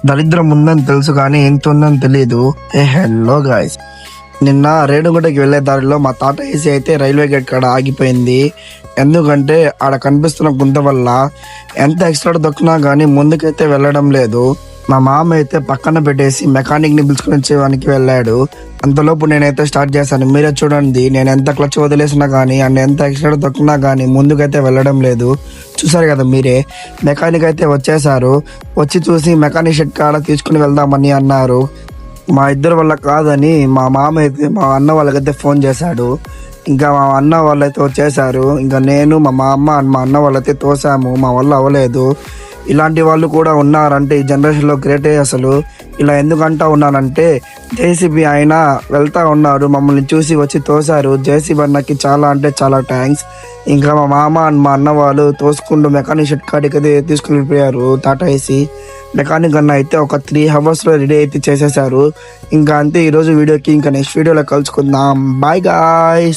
దరిద్రం ఉందని తెలుసు కానీ ఎంత ఉందని తెలియదు. హలో గాయ్స్, నిన్న రేణుగుంటకి వెళ్లే దారిలో మా తాత ఏసీ అయితే రైల్వే గేట్ కాడ ఆగిపోయింది. ఎందుకంటే ఆడ కనిపిస్తున్న గుంత వల్ల ఎంత ఎక్స్ట్రా దొక్కినా కానీ ముందుకైతే వెళ్ళడం లేదు. మా మామ అయితే పక్కన పెట్టేసి మెకానిక్ ని పిలుచుకుని వచ్చేవానికి వెళ్ళాడు. అంతలోపు నేనైతే స్టార్ట్ చేశాను. మీరే చూడండి, నేను ఎంత క్లచ్ వదిలేసినా కానీ అండ్ ఎంత ఎక్స్ట్రా దొక్కినా కానీ ముందుకైతే వెళ్ళడం లేదు. చూసారు కదా మీరే. మెకానిక్ అయితే వచ్చేసారు. వచ్చి చూసి మెకానిక్ షెడ్ కాడ తీసుకుని వెళ్దామని అన్నారు. మా ఇద్దరు వల్ల కాదని మా మామ అయితే మా అన్న వాళ్ళకైతే ఫోన్ చేశాడు. ఇంకా మా అన్న వాళ్ళైతే వచ్చేసారు. ఇంకా నేను మా మామ మా అన్న వాళ్ళైతే తోసాము. మా వల్ల అవ్వలేదు. ఇలాంటి వాళ్ళు కూడా ఉన్నారంటే ఈ జనరేషన్లో గ్రేటే. అసలు ఇలా ఎందుకంటా ఉన్నానంటే జేసీబీ ఆయన వెళ్తా ఉన్నారు, మమ్మల్ని చూసి వచ్చి తోసారు. జేసీబీ అన్నకి చాలా అంటే చాలా థ్యాంక్స్. ఇంకా మా మామ మా అన్న వాళ్ళు తోసుకుంటూ మెకానిక్ షెడ్ కాడికి అయితే తీసుకుని వెళ్ళిపోయారు. టాటా ఏసీ మెకానిక్ అన్న అయితే ఒక 3 hours రెడీ అయితే చేసేసారు. ఇంకా అంతే ఈరోజు వీడియోకి. ఇంకా నెక్స్ట్ వీడియోలో కలుసుకుందాం. Bye guys.